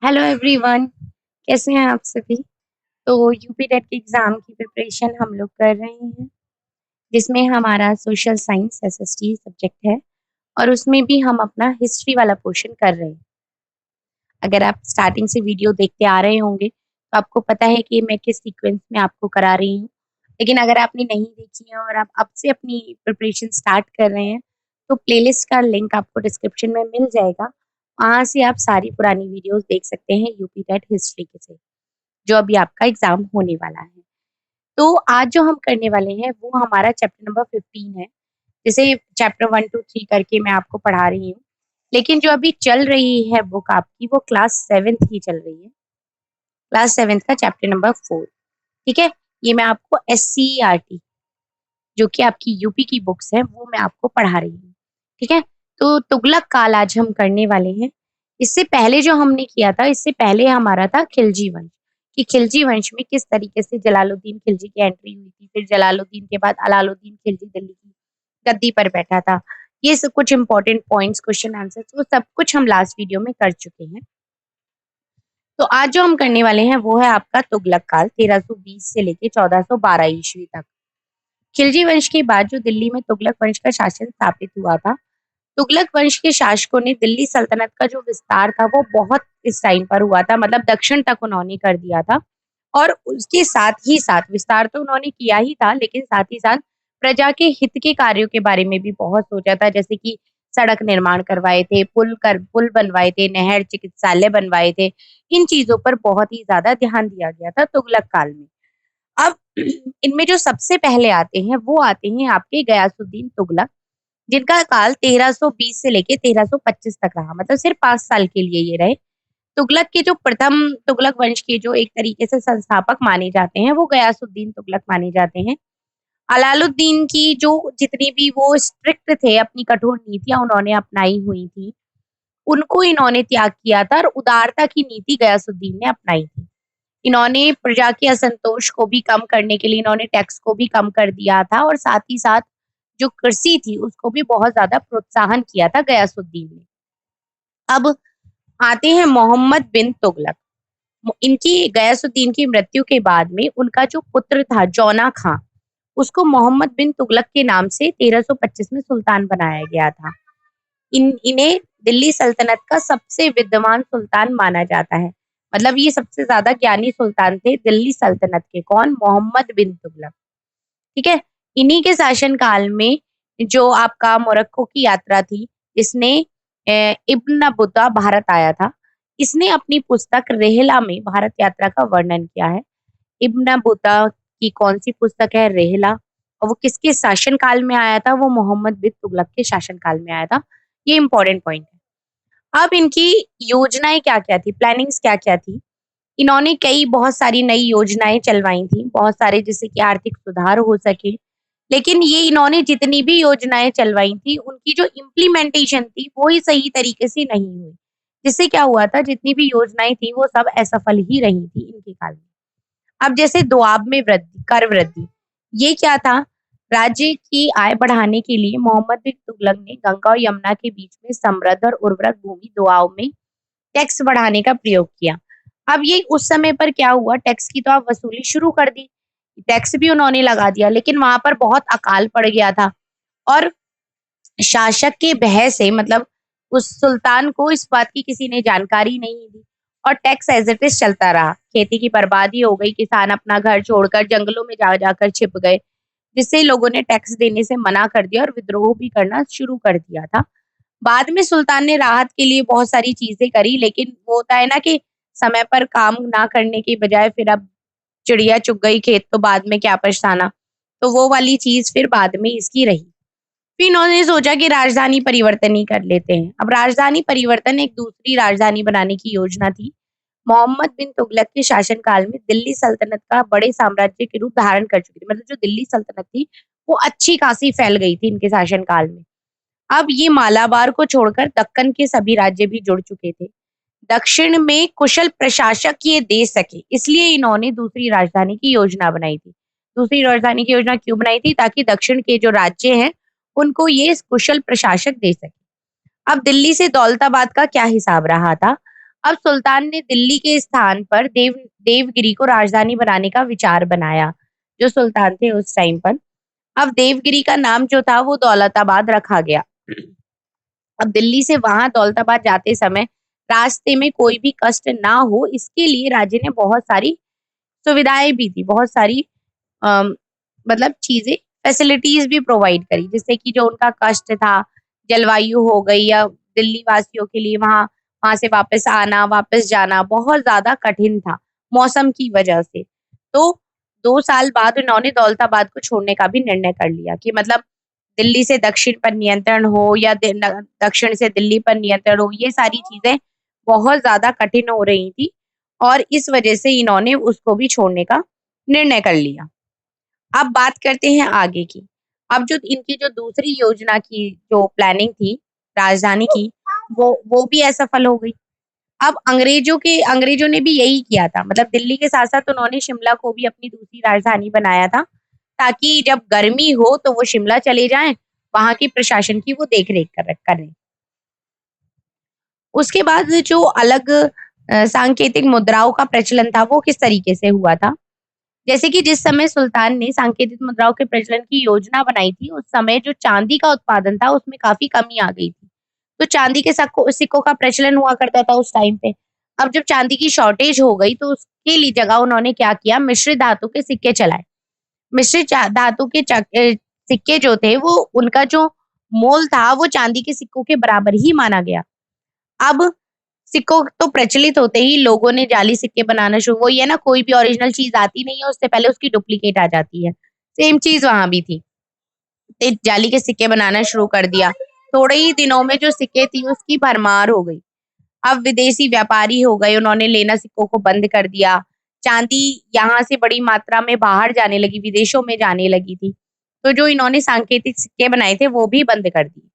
Hello everyone. कैसे हैं आप सभी। तो यूपी टेट के एग्ज़ाम की प्रिपरेशन हम लोग कर रहे हैं, जिसमें हमारा सोशल साइंस एसएसटी सब्जेक्ट है और उसमें भी हम अपना हिस्ट्री वाला पोर्शन कर रहे हैं। अगर आप स्टार्टिंग से वीडियो देखते आ रहे होंगे तो आपको पता है कि मैं किस सीक्वेंस में आपको करा रही हूँ। लेकिन अगर आपने नहीं देखी है और आप अब से अपनी प्रिपरेशन स्टार्ट कर रहे हैं तो प्लेलिस्ट का लिंक आपको डिस्क्रिप्शन में मिल जाएगा। वहाँ से आप सारी पुरानी वीडियोस देख सकते हैं यूपी टेट हिस्ट्री के से, जो अभी आपका एग्ज़ाम होने वाला है। तो आज जो हम करने वाले हैं वो हमारा चैप्टर नंबर 15 है। जैसे चैप्टर 1 टू 3 करके मैं आपको पढ़ा रही हूँ। लेकिन जो अभी चल रही है बुक आपकी वो क्लास 7th की चल रही है। क्लास 7th का चैप्टर नंबर 4। ठीक है? ये मैं आपको एससीईआरटी जो कि आपकी यूपी की बुक्स है वो मैं आपको पढ़ा रही हूँ। ठीक है? तो तुगलक काल आज हम करने वाले हैं। इससे पहले जो हमने किया था, इससे पहले हमारा था खिलजी वंश, कि खिलजी वंश में किस तरीके से जलालुद्दीन खिलजी की एंट्री हुई थी, फिर जलालुद्दीन के बाद अलाउद्दीन खिलजी दिल्ली की गद्दी पर बैठा था। ये सब कुछ इंपॉर्टेंट पॉइंट्स, क्वेश्चन आंसर्स वो सब कुछ हम लास्ट वीडियो में कर चुके हैं। तो आज जो हम करने वाले हैं वो है आपका तुगलक काल 1320 से लेके 1412 ईस्वी तक। खिलजी वंश के बाद जो दिल्ली में तुगलक वंश का शासन स्थापित हुआ था, तुगलक वंश के शासकों ने दिल्ली सल्तनत का जो विस्तार था वो बहुत इस टाइम पर हुआ था, मतलब दक्षिण तक उन्होंने कर दिया था। और उसके साथ ही साथ विस्तार तो उन्होंने किया ही था, लेकिन साथ ही साथ प्रजा के हित के कार्यों के बारे में भी बहुत सोचा था, जैसे कि सड़क निर्माण करवाए थे, पुल बनवाए थे, नहर चिकित्सालय बनवाए थे। इन चीजों पर बहुत ही ज्यादा ध्यान दिया गया था तुगलक काल में। अब इनमें जो सबसे पहले आते हैं वो आते हैं आपके गयासुद्दीन तुगलक, जिनका काल 1320 से लेके 1325 तक रहा, मतलब सिर्फ 5 साल के लिए ये रहे। तुगलक के जो प्रथम तुगलक वंश के जो एक तरीके से संस्थापक माने जाते हैं वो गयासुद्दीन तुगलक माने जाते हैं। अलाउद्दीन की जो जितनी भी वो स्ट्रिक्ट थे, अपनी कठोर नीतियां उन्होंने अपनाई हुई थी, उनको इन्होंने त्याग किया था और उदारता की नीति गयासुद्दीन ने अपनाई थी। इन्होंने प्रजा के असंतोष को भी कम करने के लिए इन्होंने टैक्स को भी कम कर दिया था और साथ ही साथ जो कृषि थी उसको भी बहुत ज्यादा प्रोत्साहन किया था गयासुद्दीन ने। अब आते हैं मोहम्मद बिन तुगलक। इनकी गयासुद्दीन की मृत्यु के बाद में उनका जो पुत्र था जौना खां, उसको मोहम्मद बिन तुगलक के नाम से 1325 में सुल्तान बनाया गया था। इन्हें दिल्ली सल्तनत का सबसे विद्वान सुल्तान माना जाता है। मतलब ये सबसे ज्यादा ज्ञानी सुल्तान थे दिल्ली सल्तनत के। कौन? मोहम्मद बिन तुगलक। ठीक है? इन्हीं के शासन काल में जो आपका मोरक्को की यात्रा थी, इसने इब्न बतूता भारत आया था। इसने अपनी पुस्तक रेहला में भारत यात्रा का वर्णन किया है। इब्न बतूता की कौन सी पुस्तक है? रेहला। और वो किसके शासन काल में आया था? वो मोहम्मद बिन तुगलक के शासन काल में आया था। ये इंपॉर्टेंट पॉइंट है। अब इनकी योजनाएं क्या क्या थी, प्लानिंग्स क्या क्या थी? इन्होंने कई बहुत सारी नई योजनाएं चलवाई थी, बहुत सारे, जिससे कि आर्थिक सुधार हो सके। लेकिन ये इन्होंने जितनी भी योजनाएं चलवाई थी उनकी जो इम्प्लीमेंटेशन थी वो ही सही तरीके से नहीं हुई, जिससे क्या हुआ था, जितनी भी योजनाएं थी वो सब असफल ही रही थी इनके काल में। अब जैसे दोआब में वृद्धि, कर वृद्धि, ये क्या था? राज्य की आय बढ़ाने के लिए मोहम्मद बिन तुगलक ने गंगा और यमुना के बीच में समृद्ध और उर्वरक भूमि दोआब में टैक्स बढ़ाने का प्रयोग किया। अब ये उस समय पर क्या हुआ, टैक्स की तो आप वसूली शुरू कर दी, टैक्स भी उन्होंने लगा दिया, लेकिन वहां पर बहुत अकाल पड़ गया था और शासक के भय से, मतलब उस सुल्तान को इस बात की किसी ने जानकारी नहीं दी और टैक्स एज इट इज चलता रहा। खेती की बर्बादी हो गई, किसान अपना घर छोड़कर जंगलों में जा जाकर छिप गए, जिससे लोगों ने टैक्स देने से मना कर दिया और विद्रोह भी करना शुरू कर दिया था। बाद में सुल्तान ने राहत के लिए बहुत सारी चीजें करी, लेकिन वो होता है ना कि समय पर काम ना करने की बजाय फिर अब चिड़िया चुग गई खेत तो बाद में क्या पछताना, तो वो वाली चीज फिर बाद में इसकी रही। फिर इन्होंने सोचा कि राजधानी परिवर्तन ही कर लेते हैं। अब राजधानी परिवर्तन एक दूसरी राजधानी बनाने की योजना थी। मोहम्मद बिन तुगलक के शासन काल में दिल्ली सल्तनत का बड़े साम्राज्य के रूप धारण कर चुकी थी, मतलब जो दिल्ली सल्तनत थी वो अच्छी खासी फैल गई थी इनके शासन काल में। अब ये मालाबार को छोड़कर दक्कन के सभी राज्य भी जुड़ चुके थे। दक्षिण में कुशल प्रशासक ये दे सके, इसलिए इन्होंने दूसरी राजधानी की योजना बनाई थी। दूसरी राजधानी की योजना क्यों बनाई थी? ताकि दक्षिण के जो राज्य हैं उनको ये कुशल प्रशासक दे सके। अब दिल्ली से दौलताबाद का क्या हिसाब रहा था? अब सुल्तान ने दिल्ली के स्थान पर देवगिरी को राजधानी बनाने का विचार बनाया, जो सुल्तान थे उस टाइम पर। अब देवगिरी का नाम जो था वो दौलताबाद रखा गया। अब दिल्ली से वहां दौलताबाद जाते समय रास्ते में कोई भी कष्ट ना हो, इसके लिए राज्य ने बहुत सारी सुविधाएं भी दी, बहुत सारी अम, मतलब चीजें, फैसिलिटीज भी प्रोवाइड करी, जिससे कि जो उनका कष्ट था, जलवायु हो गई या दिल्ली वासियों के लिए वहां वहां से वापस आना वापस जाना बहुत ज्यादा कठिन था मौसम की वजह से। तो 2 साल बाद उन्होंने दौलताबाद को छोड़ने का भी निर्णय कर लिया कि मतलब दिल्ली से दक्षिण पर नियंत्रण हो या दक्षिण से दिल्ली पर नियंत्रण हो, ये सारी चीजें बहुत ज्यादा कठिन हो रही थी और इस वजह से इन्होंने उसको भी छोड़ने का निर्णय कर लिया। अब बात करते हैं आगे की। अब जो इनकी जो दूसरी योजना की जो प्लानिंग थी राजधानी की, वो भी असफल हो गई। अब अंग्रेजों ने भी यही किया था, मतलब दिल्ली के साथ साथ उन्होंने शिमला को भी अपनी दूसरी राजधानी बनाया था, ताकि जब गर्मी हो तो वो शिमला चले जाएं, वहां की प्रशासन की वो देख रेख करें। उसके बाद जो अलग सांकेतिक मुद्राओं का प्रचलन था वो किस तरीके से हुआ था। जैसे कि जिस समय सुल्तान ने सांकेतिक मुद्राओं के प्रचलन की योजना बनाई थी, उस समय जो चांदी का उत्पादन था उसमें काफी कमी आ गई थी। तो चांदी के सिक्कों का प्रचलन हुआ करता था उस टाइम पे। अब जब चांदी की शॉर्टेज हो गई तो उसके लिए जगह उन्होंने क्या किया, मिश्रित धातु के सिक्के चलाए। धातु के सिक्के जो थे वो उनका जो मोल था वो चांदी के सिक्कों के बराबर ही माना गया। अब सिक्कों तो प्रचलित होते ही लोगों ने जाली सिक्के बनाना शुरू, वही है ना, कोई भी ओरिजिनल चीज आती नहीं है उससे पहले उसकी डुप्लीकेट आ जाती है। सेम चीज वहां भी थी, ते जाली के सिक्के बनाना शुरू कर दिया। थोड़े ही दिनों में जो सिक्के थी उसकी भरमार हो गई। अब विदेशी व्यापारी हो गए, उन्होंने लेना सिक्कों को बंद कर दिया। चांदी यहाँ से बड़ी मात्रा में बाहर जाने लगी, विदेशों में जाने लगी थी। तो जो इन्होंने सांकेतिक सिक्के बनाए थे वो भी बंद कर दिए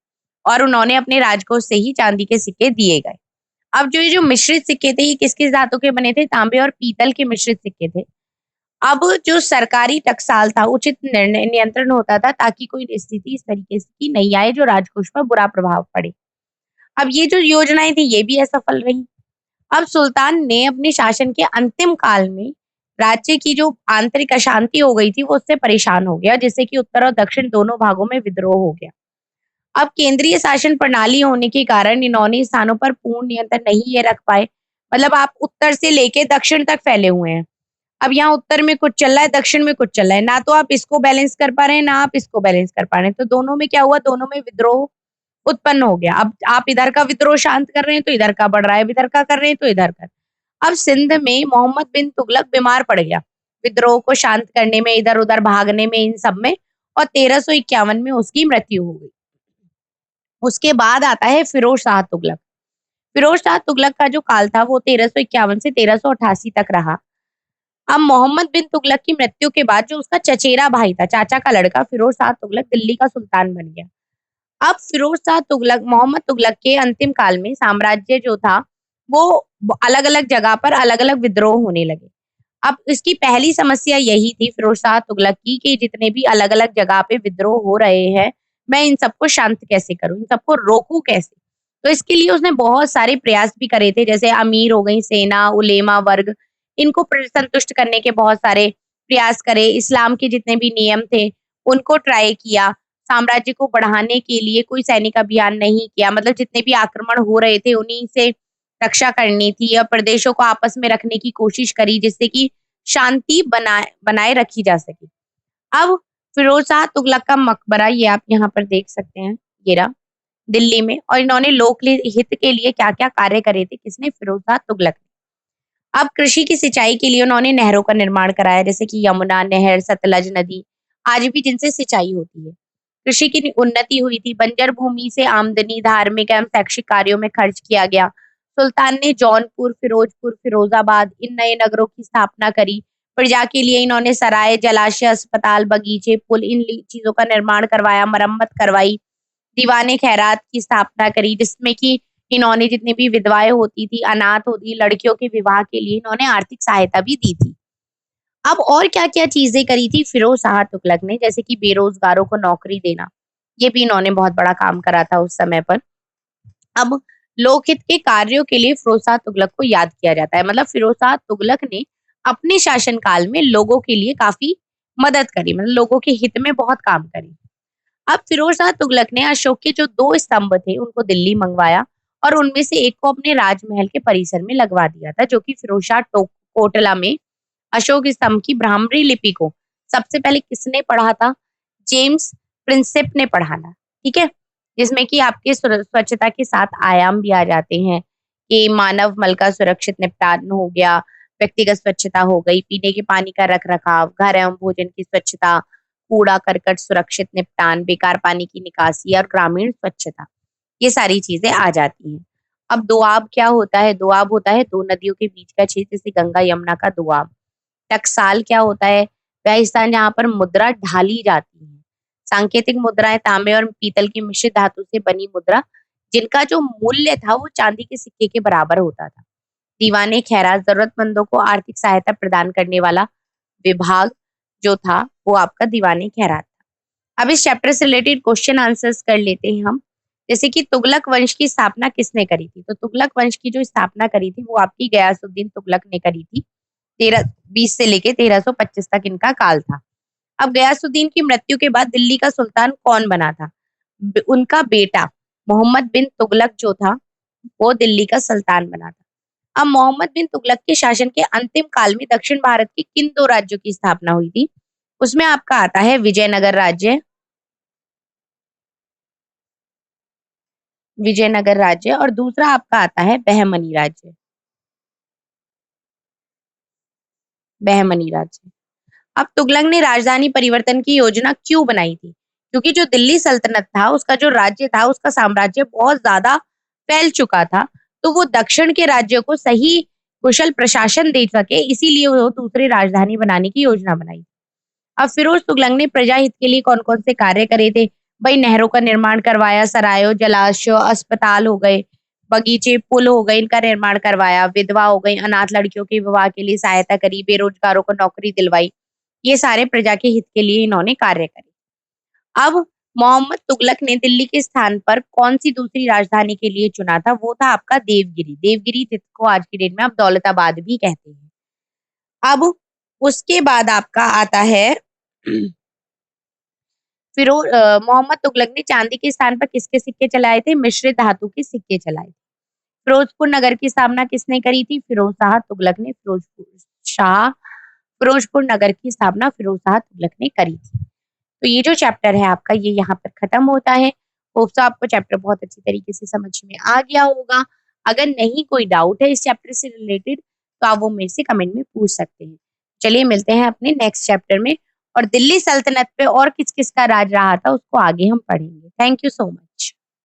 और उन्होंने अपने राजकोष से ही चांदी के सिक्के दिए गए। अब जो ये जो मिश्रित सिक्के थे ये किस किस धातु के बने थे, तांबे और पीतल के मिश्रित सिक्के थे। अब जो सरकारी टकसाल था उचित निर्णय नियंत्रण होता था, ताकि कोई स्थिति इस तरीके से की नहीं आए जो राजकोष पर बुरा प्रभाव पड़े। अब ये जो योजनाएं थी ये भी असफल रही। अब सुल्तान ने अपने शासन के अंतिम काल में राज्य की जो आंतरिक अशांति हो गई थी वो उससे परेशान हो गया, जिससे कि उत्तर और दक्षिण दोनों भागों में विद्रोह हो गया। अब केंद्रीय शासन प्रणाली होने के कारण इन्होंने स्थानों पर पूर्ण नियंत्रण नहीं ये रख पाए। मतलब आप उत्तर से लेके दक्षिण तक फैले हुए हैं। अब यहाँ उत्तर में कुछ चल रहा है, दक्षिण में कुछ चल रहा है, ना तो आप इसको बैलेंस कर पा रहे हैं ना आप इसको बैलेंस कर पा रहे हैं। तो दोनों में क्या हुआ, दोनों में विद्रोह उत्पन्न हो गया। अब आप इधर का विद्रोह शांत कर रहे हैं तो इधर का बढ़ रहा है, इधर का कर रहे हैं तो इधर का। अब सिंध में मोहम्मद बिन तुगलक बीमार पड़ गया विद्रोह को शांत करने में, इधर उधर भागने में, इन सब में, और 1351 में उसकी मृत्यु हो गई। उसके बाद आता है फिरोज शाह तुगलक। फिरोज शाह तुगलक का जो काल था वो 1351 से 1388 तक रहा। अब मोहम्मद बिन तुगलक की मृत्यु के बाद जो उसका चचेरा भाई था, चाचा का लड़का, फिरोज शाह तुगलक दिल्ली का सुल्तान बन गया। अब फिरोज शाह तुगलक, मोहम्मद तुगलक के अंतिम काल में साम्राज्य जो था वो अलग अलग जगह पर अलग अलग विद्रोह होने लगे। अब इसकी पहली समस्या यही थी फिरोज शाह तुगलक की कि जितने भी अलग अलग जगह पे विद्रोह हो रहे हैं, मैं इन सबको शांत कैसे करूं, इन सबको रोकूं कैसे। तो इसके लिए उसने बहुत सारे प्रयास भी करे थे, जैसे अमीर हो गई, सेना, उलेमा वर्ग, इनको संतुष्ट करने के बहुत सारे प्रयास करे। इस्लाम के जितने भी नियम थे उनको ट्राई किया। साम्राज्य को बढ़ाने के लिए कोई सैनिक अभियान नहीं किया, मतलब जितने भी आक्रमण हो रहे थे उन्हीं से रक्षा करनी थी, या प्रदेशों को आपस में रखने की कोशिश करी जिससे कि शांति बनाए बनाए रखी जा सके। अब फिरोज शाह तुगलक का मकबरा ये आप यहाँ पर देख सकते हैं, ये रहा दिल्ली में। और इन्होंने लोक हित के लिए क्या क्या कार्य करे थे, किसने, फिरोज शाह तुगलक ने। अब कृषि की सिंचाई के लिए उन्होंने नहरों का निर्माण कराया, जैसे कि यमुना नहर, सतलज नदी, आज भी जिनसे सिंचाई होती है। कृषि की उन्नति हुई थी, बंजर भूमि से आमदनी धार्मिक एवं शैक्षिक कार्यों में खर्च किया गया। सुल्तान ने जौनपुर, फिरोजपुर, फिरोजाबाद, इन नए नगरों की स्थापना करी। प्रजा के लिए इन्होंने सराय, जलाशय, अस्पताल, बगीचे, पुल, इन चीजों का निर्माण करवाया, मरम्मत करवाई। दीवाने खैरात की स्थापना करी, जिसमें कि इन्होंने जितनी भी विधवाएं होती थी, अनाथ होती, लड़कियों के विवाह के लिए इन्होंने आर्थिक सहायता भी दी थी। अब और क्या-क्या चीजें करी थी फिरोज शाह तुगलक ने, जैसे कि बेरोजगारों को नौकरी देना, ये भी इन्होंने बहुत बड़ा काम करा था उस समय पर। अब लोकहित के कार्यों के लिए फिरोजशाह तुगलक को याद किया जाता है। मतलब फिरोजशाह तुगलक ने अपने शासनकाल में लोगों के लिए काफी मदद करी, मतलब लोगों के हित में बहुत काम करी। अब फिरोजशाह तुगलक ने अशोक के जो 2 स्तंभ थे उनको दिल्ली मंगवाया और उनमें से एक को अपने राजमहल के परिसर में लगवा दिया था, जो कि फिरोजशाह कोटला में अशोक स्तंभ की ब्राह्मणी लिपि को सबसे पहले किसने पढ़ा था? जेम्स प्रिंसेप ने पढ़ा था। ठीक है, जिसमें कि आपके स्वच्छता के 7 आयाम भी आ जाते हैं कि मानव मल का सुरक्षित निपटान हो गया, व्यक्तिगत स्वच्छता हो गई, पीने के पानी का रख रखाव, घर एवं भोजन की स्वच्छता, कूड़ा करकट सुरक्षित निपटान, बेकार पानी की निकासी और ग्रामीण स्वच्छता, ये सारी चीजें आ जाती हैं। अब दोआब क्या होता है? दोआब होता है 2 नदियों के बीच का क्षेत्र, जैसे गंगा यमुना का दोआब। टकसाल क्या होता है? वह स्थान जहाँ पर मुद्रा ढाली जाती है। सांकेतिक मुद्राएं तांबे और पीतल की मिश्रित धातु से बनी मुद्रा, जिनका जो मूल्य था वो चांदी के सिक्के के बराबर होता था। दीवाने खैरात जरूरतमंदों को आर्थिक सहायता प्रदान करने वाला विभाग जो था वो आपका दीवाने खैरात था। अब इस चैप्टर से रिलेटेड क्वेश्चन आंसर्स कर लेते हैं हम। जैसे कि तुगलक वंश की स्थापना किसने करी थी? तो तुगलक वंश की जो स्थापना करी थी वो आपकी गयासुद्दीन तुगलक ने करी थी। 1320 से लेके 1325 तक इनका काल था। अब गयासुद्दीन की मृत्यु के बाद दिल्ली का सुल्तान कौन बना था? उनका बेटा मोहम्मद बिन तुगलक जो था वो दिल्ली का सुल्तान बना था। अब मोहम्मद बिन तुगलक के शासन के अंतिम काल में दक्षिण भारत के किन 2 राज्यों की स्थापना हुई थी? उसमें आपका आता है विजयनगर राज्य और दूसरा आपका आता है बहमनी राज्य। अब तुगलक ने राजधानी परिवर्तन की योजना क्यों बनाई थी? क्योंकि जो दिल्ली सल्तनत था उसका जो राज्य था उसका साम्राज्य बहुत ज्यादा फैल चुका था, तो वो दक्षिण के राज्यों को सही कुशल प्रशासन दे सके, इसीलिए वो दूसरी राजधानी बनाने की योजना बनाई। अब फिरोज तुगलक ने प्रजा हित के लिए कौन कौन से कार्य करे थे? भाई नहरों का निर्माण करवाया, सरायों जलाशय अस्पताल हो गए, बगीचे पुल हो गए, इनका निर्माण करवाया, विधवा हो गई, अनाथ लड़कियों के विवाह के लिए सहायता करी, बेरोजगारों को नौकरी दिलवाई, ये सारे प्रजा के हित के लिए इन्होंने कार्य करे। अब मोहम्मद तुगलक ने दिल्ली के स्थान पर कौन सी दूसरी राजधानी के लिए चुना था? वो था आपका देवगिरी। देवगिरी को आज की डेट में आप दौलताबाद भी कहते हैं। अब उसके बाद आपका आता है मोहम्मद तुगलक ने चांदी के स्थान पर किसके सिक्के चलाए थे? मिश्रित धातु के सिक्के चलाए थे। फिरोजपुर नगर की स्थापना किसने करी थी? फिरोज शाह तुगलक ने फिरोजपुर नगर की स्थापना फिरोज शाह तुगलक ने करी थी। तो ये जो चैप्टर है आपका ये यहाँ पर खत्म होता है। होप सो आपको चैप्टर बहुत अच्छी तरीके से समझ में आ गया होगा। अगर नहीं कोई डाउट है इस चैप्टर से रिलेटेड तो आप वो मेरे से कमेंट में पूछ सकते हैं। चलिए मिलते हैं अपने नेक्स्ट चैप्टर में, और दिल्ली सल्तनत पे और किस किस का राज रहा था उसको आगे हम पढ़ेंगे। Thank you so much.